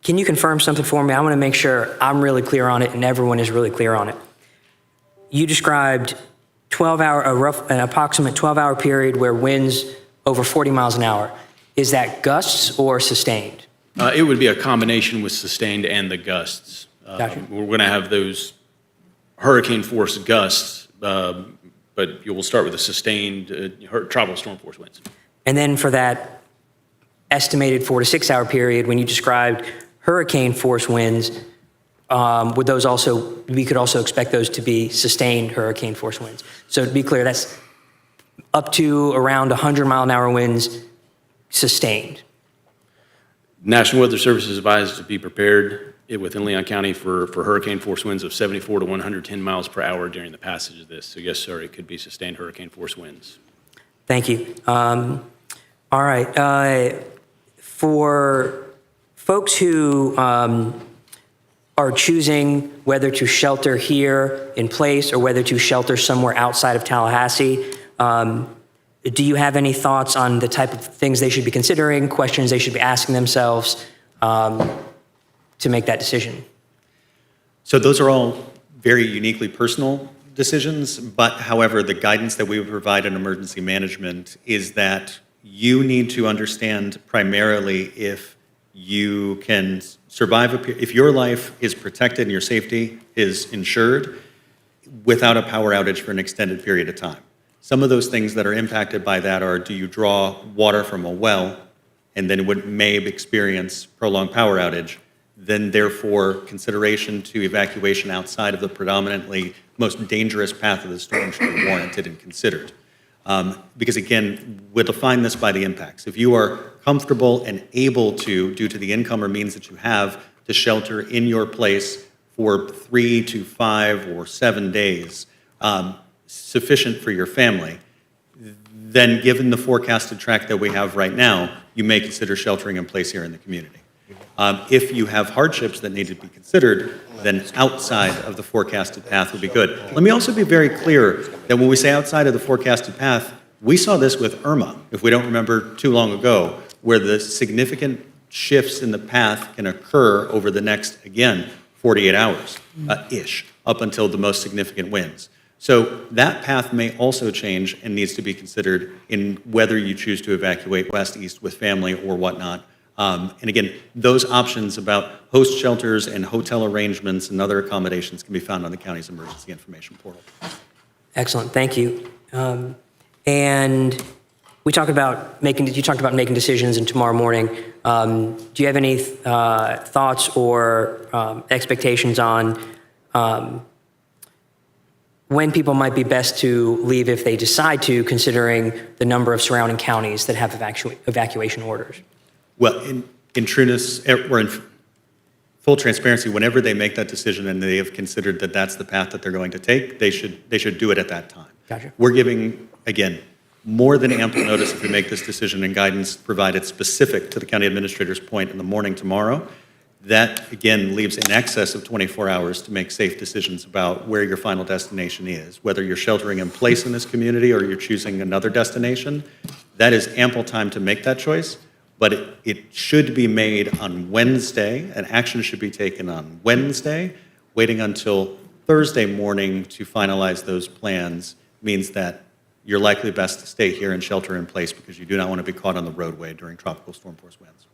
you confirm something for me? I want to make sure I'm really clear on it and everyone is really clear on it. You described an approximate 12-hour period where winds over 40 miles an hour. Is that gusts or sustained? It would be a combination with sustained and the gusts. Gotcha. We're going to have those hurricane force gusts, but you will start with the sustained tropical storm force winds. And then for that estimated 4 to 6 hour period, when you described hurricane force winds, we could also expect those to be sustained hurricane force winds. So to be clear, that's up to around 100 mile an hour winds sustained. National Weather Service is advised to be prepared within Leon County for hurricane force winds of 74 to 110 miles per hour during the passage of this. So yes, sir, it could be sustained hurricane force winds. Thank you. All right. For folks who are choosing whether to shelter here in place or whether to shelter somewhere outside of Tallahassee, do you have any thoughts on the type of things they should be considering, questions they should be asking themselves to make that decision? So those are all very uniquely personal decisions, but however, the guidance that we would provide in emergency management is that you need to understand primarily if you can survive, if your life is protected and your safety is insured without a power outage for an extended period of time. Some of those things that are impacted by that are, do you draw water from a well and then may experience prolonged power outage, then therefore consideration to evacuation outside of the predominantly most dangerous path of the storm should be warranted and considered. Because again, we'll define this by the impacts. If you are comfortable and able to, due to the income or means that you have, to shelter in your place for 3 to 5 or 7 days, sufficient for your family, then given the forecasted track that we have right now, you may consider sheltering in place here in the community. If you have hardships that need to be considered, then outside of the forecasted path would be good. Let me also be very clear that when we say outside of the forecasted path, we saw this with Irma, if we don't remember too long ago, where the significant shifts in the path can occur over the next, again, 48 hours-ish, up until the most significant winds. So that path may also change and needs to be considered in whether you choose to evacuate west, east with family or whatnot. And again, those options about host shelters and hotel arrangements and other accommodations can be found on the county's emergency information portal. Excellent, thank you. And you talked about making decisions and tomorrow morning. Do you have any thoughts or expectations on when people might be best to leave if they decide to, considering the number of surrounding counties that have evacuation orders? Well, in trueness, or in full transparency, whenever they make that decision and they have considered that that's the path that they're going to take, they should do it at that time. Gotcha. We're giving, again, more than ample notice if we make this decision and guidance provided specific to the county administrator's point in the morning tomorrow. That, again, leaves in excess of 24 hours to make safe decisions about where your final destination is, whether you're sheltering in place in this community or you're choosing another destination. That is ample time to make that choice, but it should be made on Wednesday, and action should be taken on Wednesday. Waiting until Thursday morning to finalize those plans means that you're likely best to stay here and shelter in place because you do not want to be caught on the roadway during tropical storm force winds.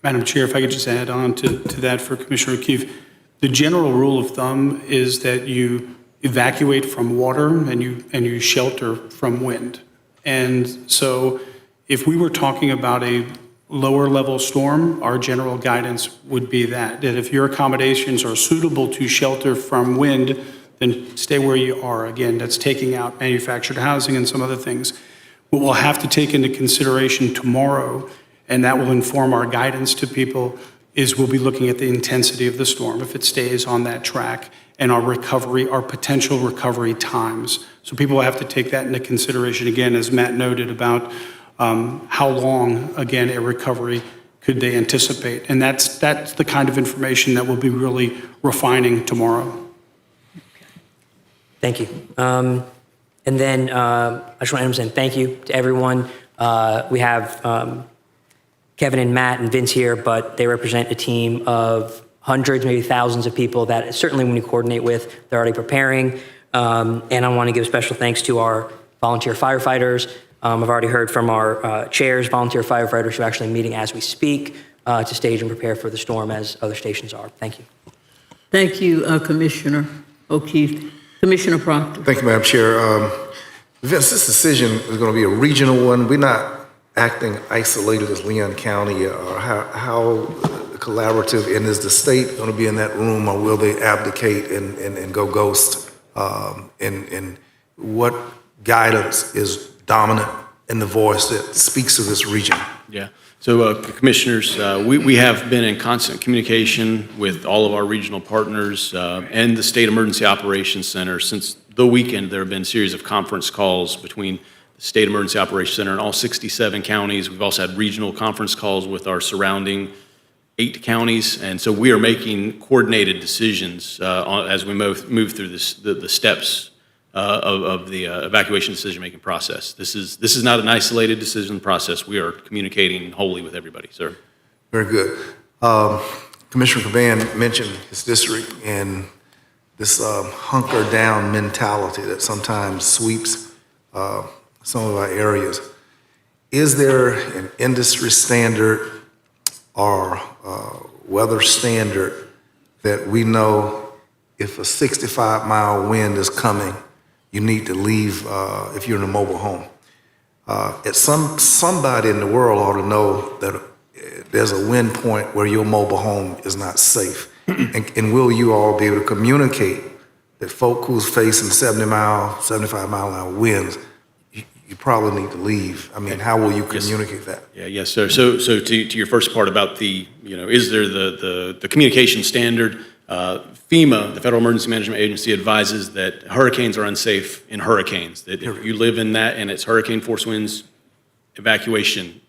Madam Chair, if I could just add on to that for Commissioner O'Keefe. The general rule of thumb is that you evacuate from water and you shelter from wind. And so if we were talking about a lower level storm, our general guidance would be that if your accommodations are suitable to shelter from wind, then stay where you are. Again, that's taking out manufactured housing and some other things. What we'll have to take into consideration tomorrow, and that will inform our guidance to people, is we'll be looking at the intensity of the storm, if it stays on that track, and our potential recovery times. So people will have to take that into consideration, again, as Matt noted, about how long, again, a recovery could they anticipate. And that's the kind of information that we'll be really refining tomorrow. Thank you. And then I just want to say thank you to everyone. We have Kevin and Matt and Vince here, but they represent a team of hundreds, maybe thousands of people that certainly when you coordinate with, they're already preparing. And I want to give special thanks to our volunteer firefighters. I've already heard from our chairs, volunteer firefighters who are actually meeting as we speak to stage and prepare for the storm as other stations are. Thank you. Thank you, Commissioner O'Keefe. Commissioner Proctor. Thank you, Madam Chair. Vince, this decision is going to be a regional one. We're not acting isolated as Leon County. How collaborative, and is the state going to be in that room, or will they abdicate and go ghost? And what guidance is dominant in the voice that speaks to this region? Yeah. So, Commissioners, we have been in constant communication with all of our regional partners and the State Emergency Operations Center. Since the weekend, there have been a series of conference calls between the State Emergency Operations Center and all 67 counties. We've also had regional conference calls with our surrounding 8 counties. And so we are making coordinated decisions as we move through the steps of the evacuation decision-making process. This is not an isolated decision process. We are communicating wholly with everybody, sir. Very good. Commissioner Caban mentioned his district and this hunker down mentality that sometimes sweeps some of our areas. Is there an industry standard or weather standard that we know if a 65-mile wind is coming, you need to leave if you're in a mobile home? Somebody in the world ought to know that there's a wind point where your mobile home is not safe. And will you all be able to communicate that folk who's facing 75-mile an hour winds, you probably need to leave? I mean, how will you communicate that? Yeah, yes, sir. So to your first part about is there the communication standard? FEMA, the Federal Emergency Management Agency, advises that hurricanes are unsafe in hurricanes. That if you live in that and it's hurricane force winds, evacuation,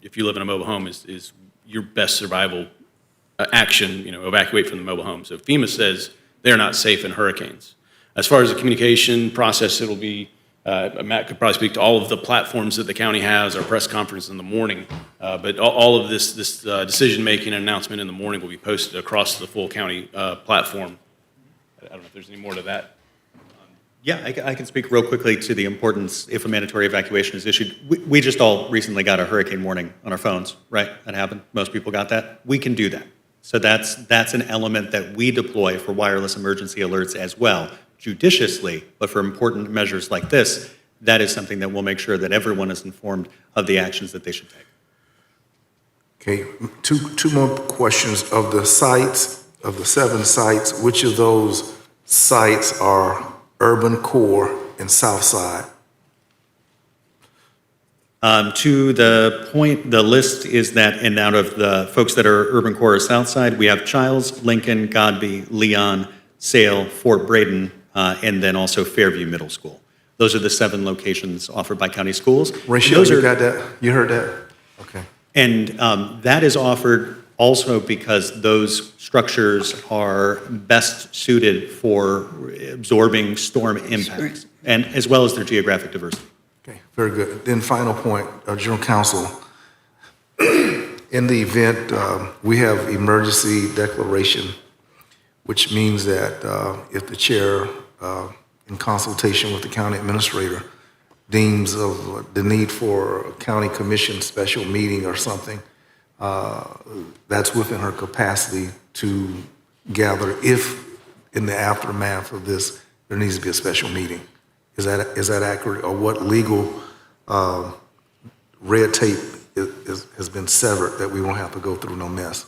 if you live in a mobile home, is your best survival action. Evacuate from the mobile home. So FEMA says they're not safe in hurricanes. As far as the communication process, it'll be Matt could probably speak to all of the platforms that the county has, our press conference in the morning, but all of this decision-making and announcement in the morning will be posted across the full county platform. I don't know if there's any more to that. Yeah, I can speak real quickly to the importance if a mandatory evacuation is issued. We just all recently got a hurricane warning on our phones, right? That happened. Most people got that. We can do that. So that's an element that we deploy for wireless emergency alerts as well, judiciously, but for important measures like this, that is something that we'll make sure that everyone is informed of the actions that they should take. Okay, two more questions. Of the sites, of the 7 sites, which of those sites are urban core and South Side? To the point, the list is that, and out of the folks that are urban core or South Side, we have Childs, Lincoln, Godby, Leon, Sale, Fort Braden, and then also Fairview Middle School. Those are the 7 locations offered by county schools. Rachel, you got that? You heard that? Okay. And that is offered also because those structures are best suited for absorbing storm impacts, and as well as their geographic diversity. Okay, very good. Then final point, General Counsel, in the event we have emergency declaration, which means that if the chair, in consultation with the county administrator, deems of the need for a county commission special meeting or something, that's within her capacity to gather if in the aftermath of this, there needs to be a special meeting. Is that accurate? Or what legal red tape has been severed that we won't have to go through no mess?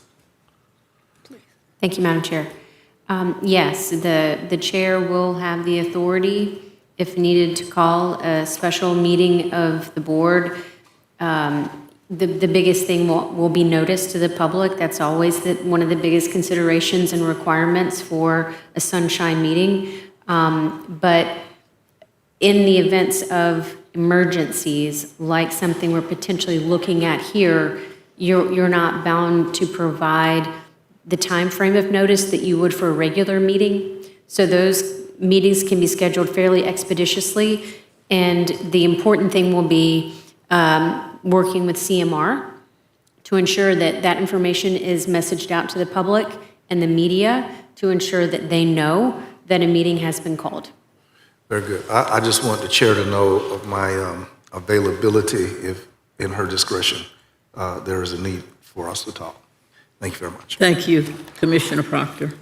Thank you, Madam Chair. Yes, the chair will have the authority, if needed, to call a special meeting of the board. The biggest thing will be notice to the public. That's always one of the biggest considerations and requirements for a sunshine meeting. But in the events of emergencies, like something we're potentially looking at here, you're not bound to provide the time frame of notice that you would for a regular meeting. So those meetings can be scheduled fairly expeditiously. And the important thing will be working with CMR to ensure that that information is messaged out to the public and the media to ensure that they know that a meeting has been called. Very good. I just want the chair to know of my availability if, in her discretion, there is a need for us to talk. Thank you very much. Thank you, Commissioner Proctor.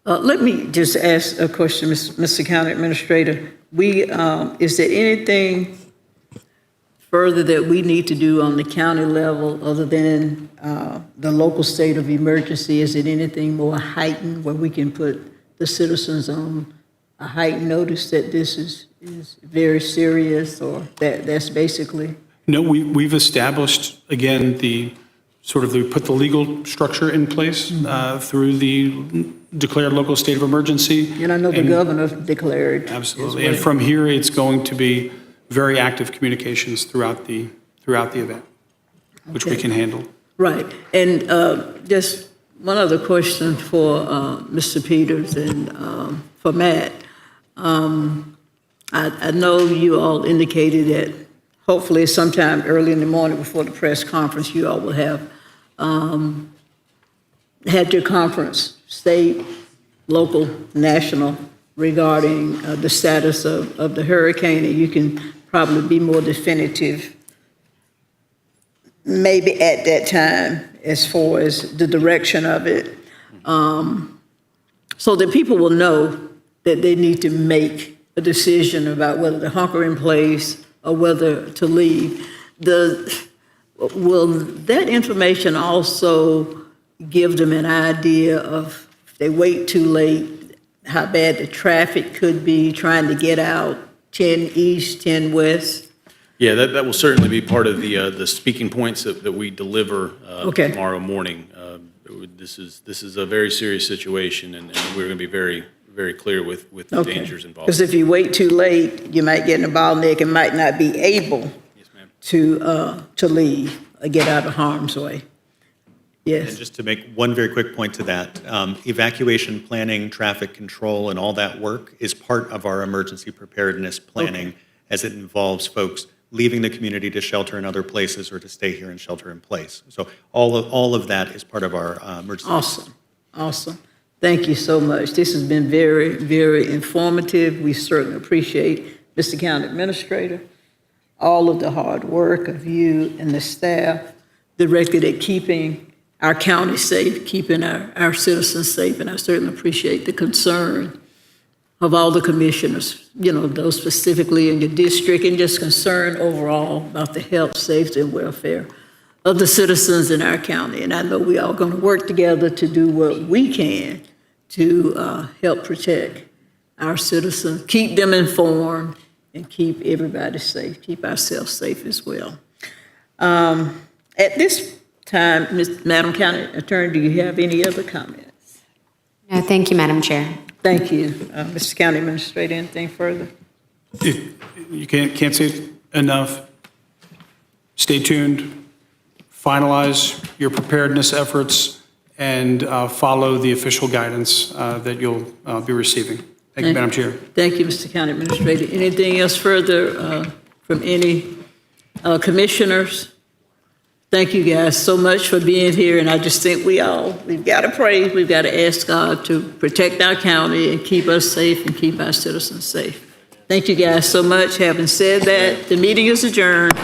Let me just ask a question, Mr. County Administrator. Is there anything further that we need to do on the county level other than the local state of emergency? Is it anything more heightened where we can put the citizens on a heightened notice that this is very serious, or that's basically? No, we've established, again, we put the legal structure in place through the declared local state of emergency. And I know the governor declared. Absolutely. And from here, it's going to be very active communications throughout the event, which we can handle. Right. And just one other question for Mr. Peters and for Matt. I know you all indicated that hopefully sometime early in the morning before the press conference, you all will have had your conference, state, local, national, regarding the status of the hurricane, and you can probably be more definitive maybe at that time as far as the direction of it, so that people will know that they need to make a decision about whether to hunker in place or whether to leave. Will that information also give them an idea of, if they wait too late, how bad the traffic could be trying to get out 10 east, 10 west? Yeah, that will certainly be part of the speaking points that we deliver Okay. tomorrow morning. This is a very serious situation, and we're going to be very, very clear with the Okay. dangers involved. Because if you wait too late, you might get in a bottleneck and might not be able to leave or get out of harm's way. Yes. And just to make one very quick point to that, evacuation planning, traffic control, and all that work is part of our emergency preparedness planning, as it involves folks leaving the community to shelter in other places or to stay here and shelter in place. So all of that is part of our emergency. Awesome. Awesome. Thank you so much. This has been very, very informative. We certainly appreciate, Mr. County Administrator, all of the hard work of you and the staff directed at keeping our county safe, keeping our citizens safe, and I certainly appreciate the concern of all the commissioners, those specifically in your district, and just concern overall about the health, safety, and welfare of the citizens in our county. And I know we all going to work together to do what we can to help protect our citizens, keep them informed, and keep everybody safe, keep ourselves safe as well. At this time, Madam County Attorney, do you have any other comments? No, thank you, Madam Chair. Thank you. Mr. County Administrator, anything further? You can't say it enough. Stay tuned, finalize your preparedness efforts, and follow the official guidance that you'll be receiving. Thank you, Madam Chair. Thank you, Mr. County Administrator. Anything else further from any commissioners? Thank you guys so much for being here, and I just think we've got to pray, we've got to ask God to protect our county and keep us safe and keep our citizens safe. Thank you guys so much. Having said that, the meeting is adjourned.